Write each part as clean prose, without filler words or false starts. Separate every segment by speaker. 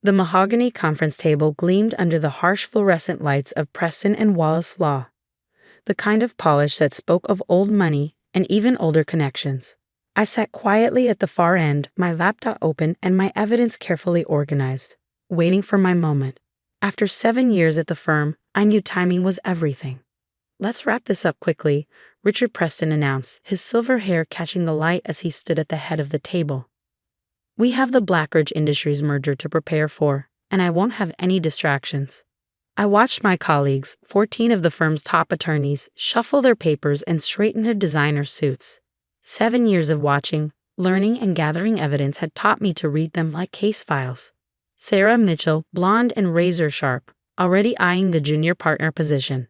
Speaker 1: The mahogany conference table gleamed under the harsh fluorescent lights of Preston and Wallace Law, the kind of polish that spoke of old money and even older connections. I sat quietly at the far end, my laptop open and my evidence carefully organized, waiting for my moment. After 7 years at the firm, I knew timing was everything. "Let's wrap this up quickly," Richard Preston announced, his silver hair catching the light as he stood at the head of the table. "We have the Blackridge Industries merger to prepare for, and I won't have any distractions." I watched my colleagues, 14 of the firm's top attorneys, shuffle their papers and straighten their designer suits. 7 years of watching, learning, and gathering evidence had taught me to read them like case files. Sarah Mitchell, blonde and razor-sharp, already eyeing the junior partner position.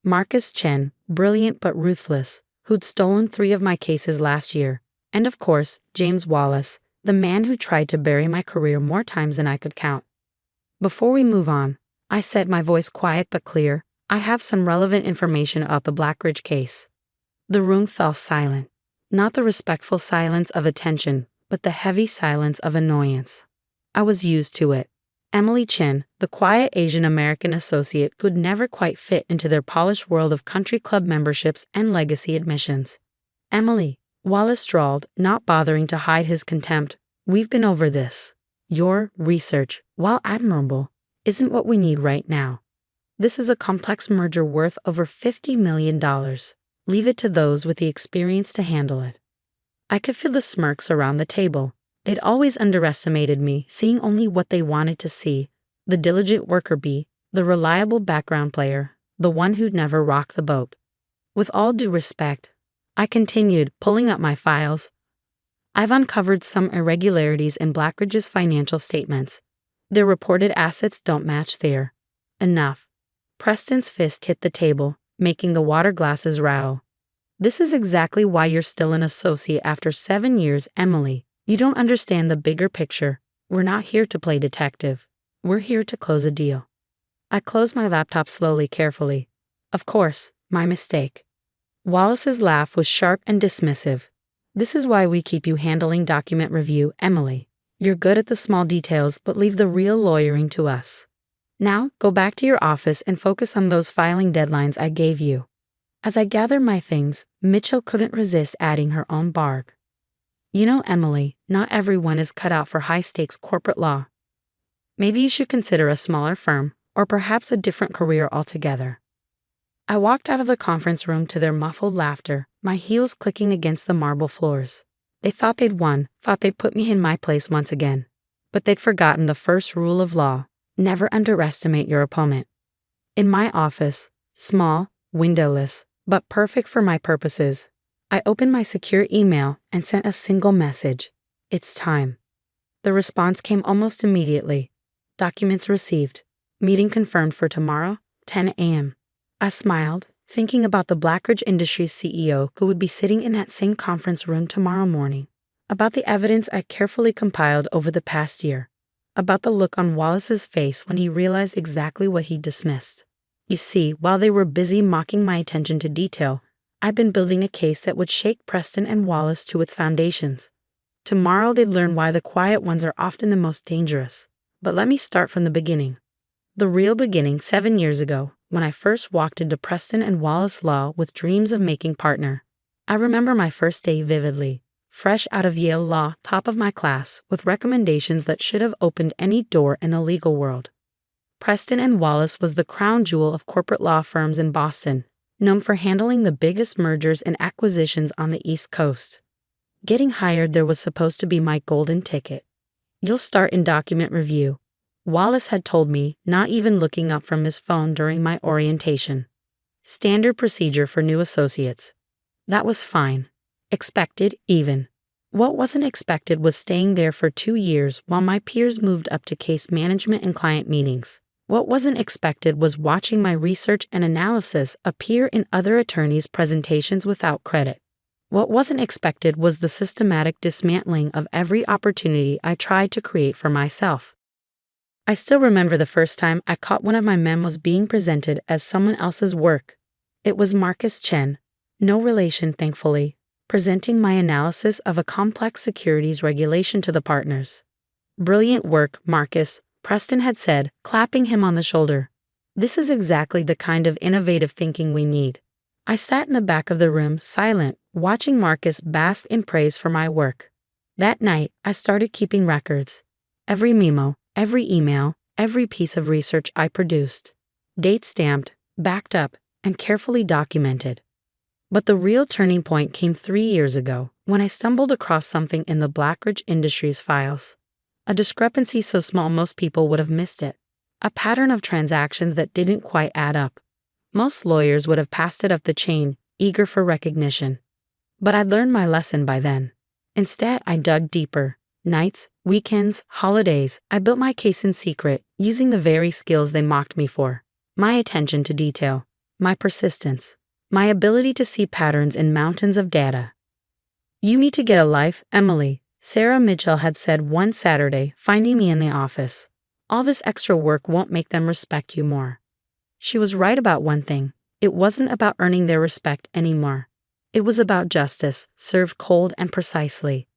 Speaker 1: Marcus Chen, brilliant but ruthless, who'd stolen 3 of my cases last year. And of course, James Wallace, the man who tried to bury my career more times than I could count. "Before we move on," I said, my voice quiet but clear, "I have some relevant information about the Blackridge case." The room fell silent. Not the respectful silence of attention, but the heavy silence of annoyance. I was used to it. Emily Chen, the quiet Asian American associate who'd never quite fit into their polished world of country club memberships and legacy admissions. "Emily," Wallace drawled, not bothering to hide his contempt, "we've been over this. Your research, while admirable, isn't what we need right now. This is a complex merger worth over $50 million. Leave it to those with the experience to handle it." I could feel the smirks around the table. They'd always underestimated me, seeing only what they wanted to see. The diligent worker bee, the reliable background player, the one who'd never rock the boat. With all due respect, I continued, pulling up my files. "I've uncovered some irregularities in Blackridge's financial statements. Their reported assets don't match their." "Enough." Preston's fist hit the table, making the water glasses rattle. "This is exactly why you're still an associate after 7 years, Emily. You don't understand the bigger picture. We're not here to play detective. We're here to close a deal." I closed my laptop slowly, carefully. "Of course, my mistake." Wallace's laugh was sharp and dismissive. "This is why we keep you handling document review, Emily. You're good at the small details, but leave the real lawyering to us. Now, go back to your office and focus on those filing deadlines I gave you." As I gathered my things, Mitchell couldn't resist adding her own barb. "You know, Emily, not everyone is cut out for high-stakes corporate law. Maybe you should consider a smaller firm, or perhaps a different career altogether." I walked out of the conference room to their muffled laughter, my heels clicking against the marble floors. They thought they'd won, thought they'd put me in my place once again. But they'd forgotten the first rule of law: never underestimate your opponent. In my office, small, windowless, but perfect for my purposes, I opened my secure email and sent a single message: "It's time." The response came almost immediately. "Documents received. Meeting confirmed for tomorrow, 10 a.m. I smiled, thinking about the Blackridge Industries CEO who would be sitting in that same conference room tomorrow morning, about the evidence I carefully compiled over the past year, about the look on Wallace's face when he realized exactly what he dismissed. You see, while they were busy mocking my attention to detail, I'd been building a case that would shake Preston and Wallace to its foundations. Tomorrow they'd learn why the quiet ones are often the most dangerous. But let me start from the beginning. The real beginning, 7 years ago, when I first walked into Preston and Wallace Law with dreams of making partner. I remember my first day vividly, fresh out of Yale Law, top of my class, with recommendations that should have opened any door in the legal world. Preston and Wallace was the crown jewel of corporate law firms in Boston, known for handling the biggest mergers and acquisitions on the East Coast. Getting hired there was supposed to be my golden ticket. "You'll start in document review," Wallace had told me, not even looking up from his phone during my orientation. Standard procedure for new associates. That was fine. Expected, even. What wasn't expected was staying there for 2 years while my peers moved up to case management and client meetings. What wasn't expected was watching my research and analysis appear in other attorneys' presentations without credit. What wasn't expected was the systematic dismantling of every opportunity I tried to create for myself. I still remember the first time I caught one of my memos being presented as someone else's work. It was Marcus Chen, no relation thankfully, presenting my analysis of a complex securities regulation to the partners. "Brilliant work, Marcus," Preston had said, clapping him on the shoulder. "This is exactly the kind of innovative thinking we need." I sat in the back of the room, silent, watching Marcus bask in praise for my work. That night, I started keeping records. Every memo, every email, every piece of research I produced. Date stamped, backed up, and carefully documented. But the real turning point came 3 years ago, when I stumbled across something in the Blackridge Industries files. A discrepancy so small most people would have missed it. A pattern of transactions that didn't quite add up. Most lawyers would have passed it up the chain, eager for recognition. But I'd learned my lesson by then. Instead, I dug deeper. Nights, weekends, holidays, I built my case in secret, using the very skills they mocked me for. My attention to detail, my persistence, my ability to see patterns in mountains of data. "You need to get a life, Emily," Sarah Mitchell had said one Saturday, finding me in the office. "All this extra work won't make them respect you more." She was right about one thing. It wasn't about earning their respect anymore. It was about justice, served cold and precisely.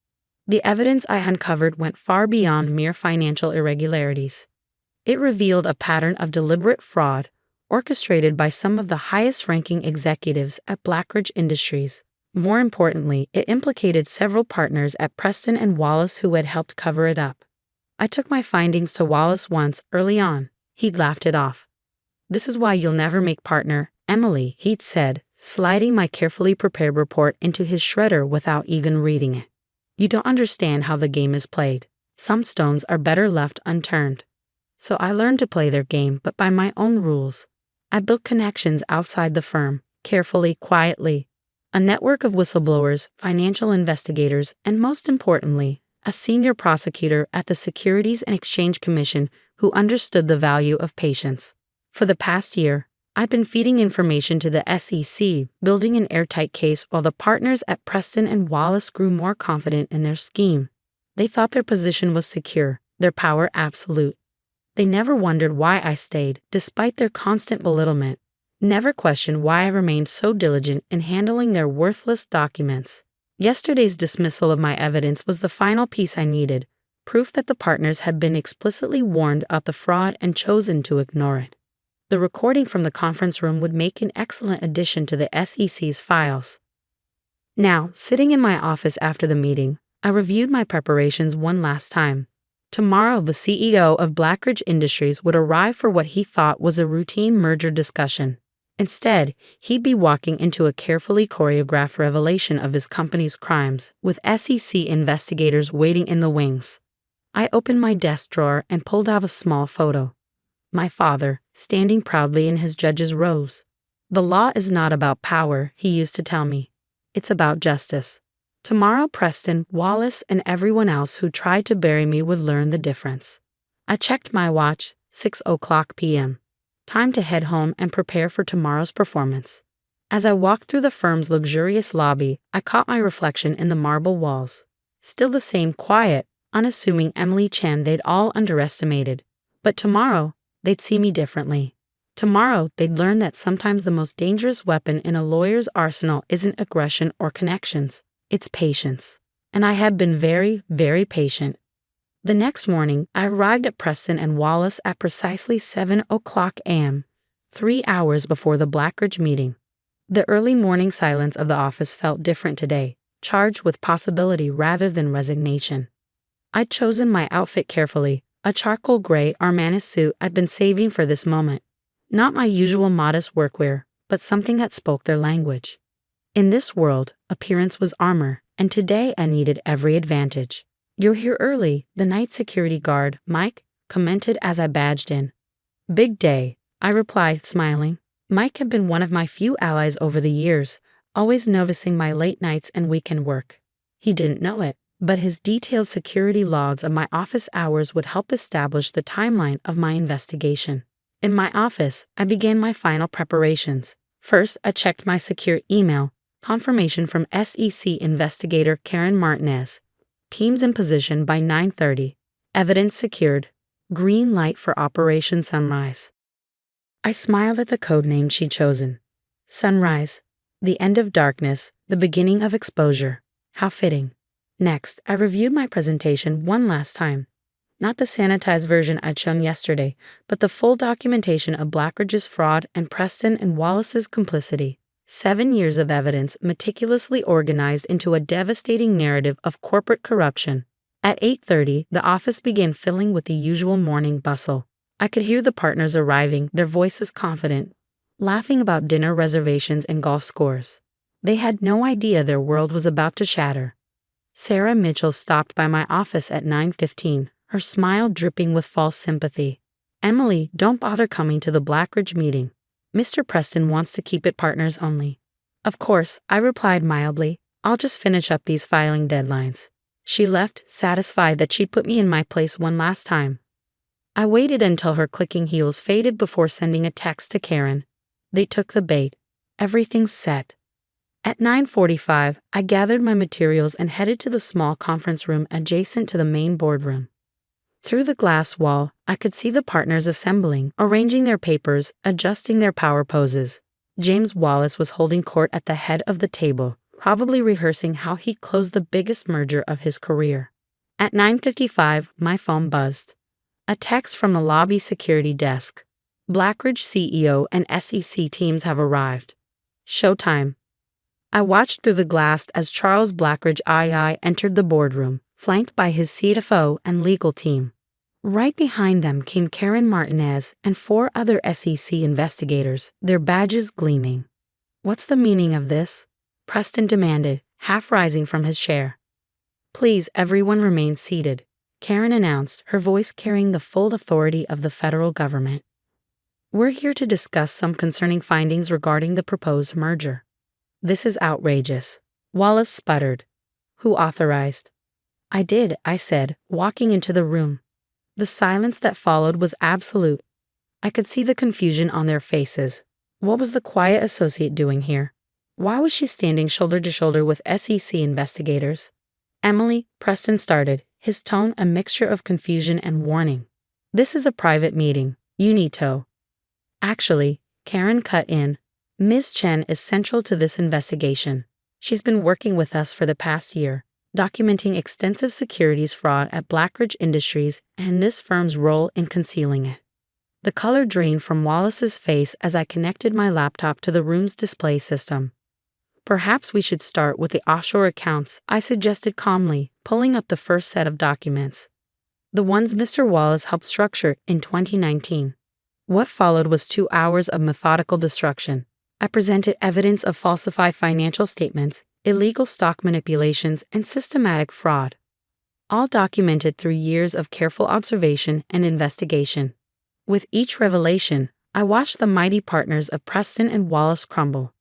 Speaker 1: The evidence I uncovered went far beyond mere financial irregularities. It revealed a pattern of deliberate fraud, orchestrated by some of the highest-ranking executives at Blackridge Industries. More importantly, it implicated several partners at Preston and Wallace who had helped cover it up. I took my findings to Wallace once, early on. He'd laughed it off. "This is why you'll never make partner, Emily," he'd said, sliding my carefully prepared report into his shredder without even reading it. "You don't understand how the game is played. Some stones are better left unturned." So I learned to play their game, but by my own rules. I built connections outside the firm, carefully, quietly. A network of whistleblowers, financial investigators, and most importantly, a senior prosecutor at the Securities and Exchange Commission who understood the value of patience. For the past year, I've been feeding information to the SEC, building an airtight case while the partners at Preston and Wallace grew more confident in their scheme. They thought their position was secure, their power absolute. They never wondered why I stayed, despite their constant belittlement. Never questioned why I remained so diligent in handling their worthless documents. Yesterday's dismissal of my evidence was the final piece I needed, proof that the partners had been explicitly warned of the fraud and chosen to ignore it. The recording from the conference room would make an excellent addition to the SEC's files. Now, sitting in my office after the meeting, I reviewed my preparations one last time. Tomorrow, the CEO of Blackridge Industries would arrive for what he thought was a routine merger discussion. Instead, he'd be walking into a carefully choreographed revelation of his company's crimes, with SEC investigators waiting in the wings. I opened my desk drawer and pulled out a small photo. My father, standing proudly in his judge's robes. "The law is not about power," he used to tell me. "It's about justice." Tomorrow, Preston, Wallace, and everyone else who tried to bury me would learn the difference. I checked my watch, 6:00 p.m. Time to head home and prepare for tomorrow's performance. As I walked through the firm's luxurious lobby, I caught my reflection in the marble walls. Still the same quiet, unassuming Emily Chen they'd all underestimated. But tomorrow, they'd see me differently. Tomorrow, they'd learn that sometimes the most dangerous weapon in a lawyer's arsenal isn't aggression or connections. It's patience. And I had been very, very patient. The next morning, I arrived at Preston and Wallace at precisely 7:00 a.m., 3 hours before the Blackridge meeting. The early morning silence of the office felt different today, charged with possibility rather than resignation. I'd chosen my outfit carefully, a charcoal gray Armani suit I'd been saving for this moment. Not my usual modest workwear, but something that spoke their language. In this world, appearance was armor, and today I needed every advantage. "You're here early," the night security guard, Mike, commented as I badged in. "Big day," I replied, smiling. Mike had been one of my few allies over the years, always noticing my late nights and weekend work. He didn't know it, but his detailed security logs of my office hours would help establish the timeline of my investigation. In my office, I began my final preparations. First, I checked my secure email, confirmation from SEC investigator Karen Martinez. Teams in position by 9:30. Evidence secured. Green light for Operation Sunrise. I smiled at the code name she'd chosen. Sunrise. The end of darkness, the beginning of exposure. How fitting. Next, I reviewed my presentation one last time. Not the sanitized version I'd shown yesterday, but the full documentation of Blackridge's fraud and Preston and Wallace's complicity. 7 years of evidence meticulously organized into a devastating narrative of corporate corruption. At 8:30, the office began filling with the usual morning bustle. I could hear the partners arriving, their voices confident, laughing about dinner reservations and golf scores. They had no idea their world was about to shatter. Sarah Mitchell stopped by my office at 9:15, her smile dripping with false sympathy. "Emily, don't bother coming to the Blackridge meeting. Mr. Preston wants to keep it partners only." "Of course," I replied mildly. "I'll just finish up these filing deadlines." She left, satisfied that she'd put me in my place one last time. I waited until her clicking heels faded before sending a text to Karen. They took the bait. Everything's set. At 9:45, I gathered my materials and headed to the small conference room adjacent to the main boardroom. Through the glass wall, I could see the partners assembling, arranging their papers, adjusting their power poses. James Wallace was holding court at the head of the table, probably rehearsing how he'd close the biggest merger of his career. At 9:55, my phone buzzed. A text from the lobby security desk. "Blackridge CEO and SEC teams have arrived. Showtime." I watched through the glass as Charles Blackridge II entered the boardroom, flanked by his CFO and legal team. Right behind them came Karen Martinez and 4 other SEC investigators, their badges gleaming. "What's the meaning of this?" Preston demanded, half rising from his chair. "Please, everyone remain seated," Karen announced, her voice carrying the full authority of the federal government. "We're here to discuss some concerning findings regarding the proposed merger." "This is outrageous," Wallace sputtered. "Who authorized?" "I did," I said, walking into the room. The silence that followed was absolute. I could see the confusion on their faces. What was the quiet associate doing here? Why was she standing shoulder to shoulder with SEC investigators? "Emily," Preston started, his tone a mixture of confusion and warning. "This is a private meeting. You need to." "Actually," Karen cut in, "Ms. Chen is central to this investigation. She's been working with us for the past year, documenting extensive securities fraud at Blackridge Industries and this firm's role in concealing it." The color drained from Wallace's face as I connected my laptop to the room's display system. "Perhaps we should start with the offshore accounts," I suggested calmly, pulling up the first set of documents. "The ones Mr. Wallace helped structure in 2019. What followed was 2 hours of methodical destruction. I presented evidence of falsified financial statements, illegal stock manipulations, and systematic fraud, all documented through years of careful observation and investigation. With each revelation, I watched the mighty partners of Preston and Wallace crumble.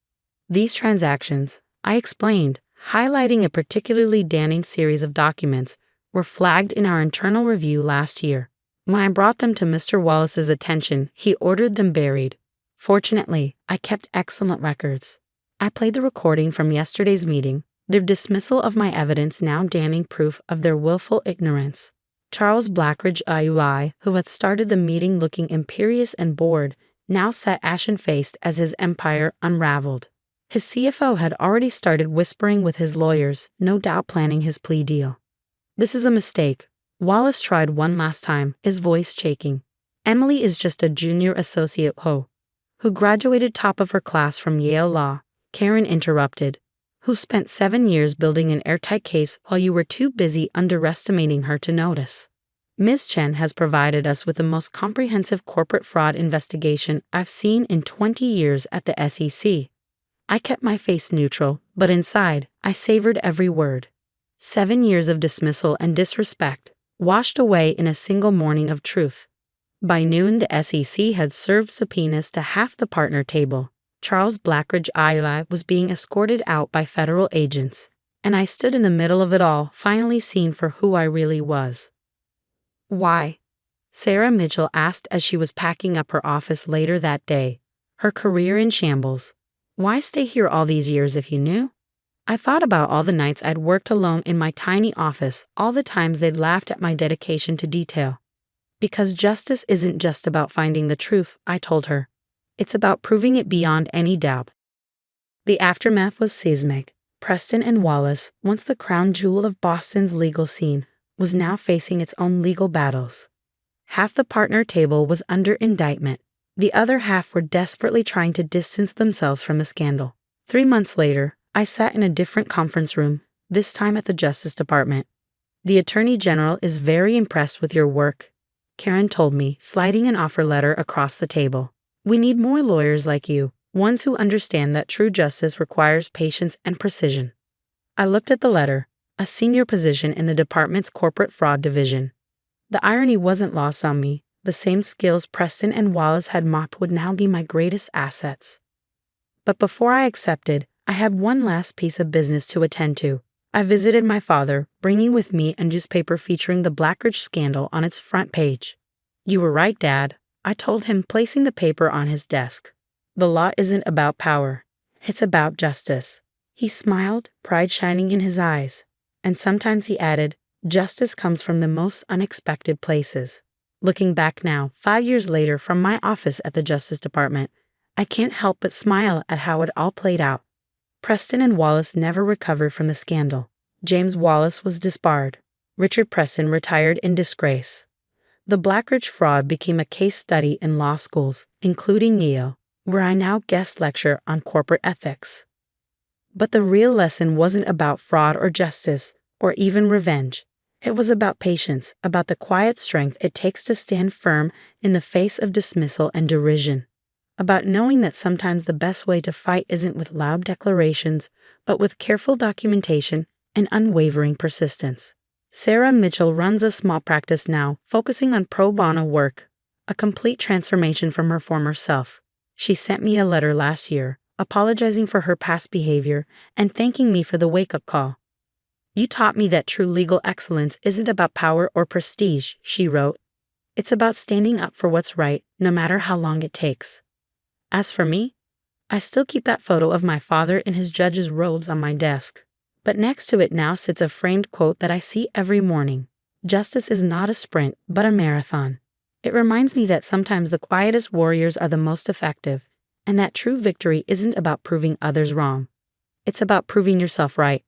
Speaker 1: These transactions, I explained, highlighting a particularly damning series of documents, were flagged in our internal review last year. When I brought them to Mr. Wallace's attention, he ordered them buried. Fortunately, I kept excellent records. I played the recording from yesterday's meeting, their dismissal of my evidence now damning proof of their willful ignorance. Charles Blackridge II, who had started the meeting looking imperious and bored, now sat ashen-faced as his empire unraveled. His CFO had already started whispering with his lawyers, no doubt planning his plea deal. "This is a mistake." Wallace tried one last time, his voice shaking. "Emily is just a junior associate who graduated top of her class from Yale Law," Karen interrupted, "who spent 7 years building an airtight case while you were too busy underestimating her to notice. Ms. Chen has provided us with the most comprehensive corporate fraud investigation I've seen in 20 years at the SEC." I kept my face neutral, but inside, I savored every word. 7 years of dismissal and disrespect, washed away in a single morning of truth. By noon, the SEC had served subpoenas to half the partner table. Charles Blackridge II was being escorted out by federal agents, and I stood in the middle of it all, finally seen for who I really was. "Why?" Sarah Mitchell asked as she was packing up her office later that day, her career in shambles. "Why stay here all these years if you knew?" I thought about all the nights I'd worked alone in my tiny office, all the times they'd laughed at my dedication to detail. "Because justice isn't just about finding the truth," I told her. "It's about proving it beyond any doubt." The aftermath was seismic. Preston and Wallace, once the crown jewel of Boston's legal scene, was now facing its own legal battles. Half the partner table was under indictment. The other half were desperately trying to distance themselves from the scandal. 3 months later, I sat in a different conference room, this time at the Justice Department. "The Attorney General is very impressed with your work," Karen told me, sliding an offer letter across the table. "We need more lawyers like you, ones who understand that true justice requires patience and precision." I looked at the letter, a senior position in the department's corporate fraud division. The irony wasn't lost on me. The same skills Preston and Wallace had mocked would now be my greatest assets. But before I accepted, I had one last piece of business to attend to. I visited my father, bringing with me a newspaper featuring the Blackridge scandal on its front page. "You were right, Dad," I told him, placing the paper on his desk. "The law isn't about power. It's about justice." He smiled, pride shining in his eyes. And sometimes he added, "Justice comes from the most unexpected places." Looking back now, 5 years later, from my office at the Justice Department, I can't help but smile at how it all played out. Preston and Wallace never recovered from the scandal. James Wallace was disbarred. Richard Preston retired in disgrace. The Blackridge fraud became a case study in law schools, including Yale, where I now guest lecture on corporate ethics. But the real lesson wasn't about fraud or justice, or even revenge. It was about patience, about the quiet strength it takes to stand firm in the face of dismissal and derision. About knowing that sometimes the best way to fight isn't with loud declarations, but with careful documentation and unwavering persistence. Sarah Mitchell runs a small practice now, focusing on pro bono work, a complete transformation from her former self. She sent me a letter last year, apologizing for her past behavior and thanking me for the wake-up call. "You taught me that true legal excellence isn't about power or prestige," she wrote. "It's about standing up for what's right, no matter how long it takes." As for me, I still keep that photo of my father in his judge's robes on my desk. But next to it now sits a framed quote that I see every morning. "Justice is not a sprint, but a marathon." It reminds me that sometimes the quietest warriors are the most effective, and that true victory isn't about proving others wrong. It's about proving yourself right.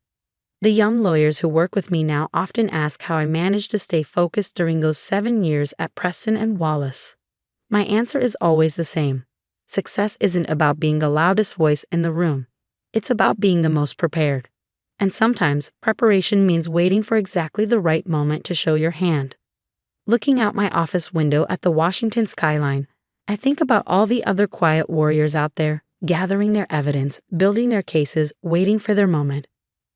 Speaker 1: The young lawyers who work with me now often ask how I managed to stay focused during those 7 years at Preston and Wallace. My answer is always the same. Success isn't about being the loudest voice in the room. It's about being the most prepared. And sometimes, preparation means waiting for exactly the right moment to show your hand. Looking out my office window at the Washington skyline, I think about all the other quiet warriors out there, gathering their evidence, building their cases, waiting for their moment.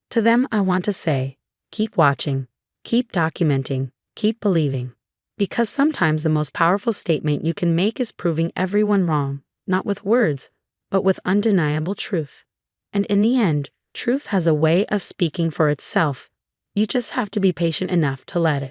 Speaker 1: To them, I want to say, keep watching, keep documenting, keep believing. Because sometimes the most powerful statement you can make is proving everyone wrong, not with words, but with undeniable truth. And in the end, truth has a way of speaking for itself. You just have to be patient enough to let it.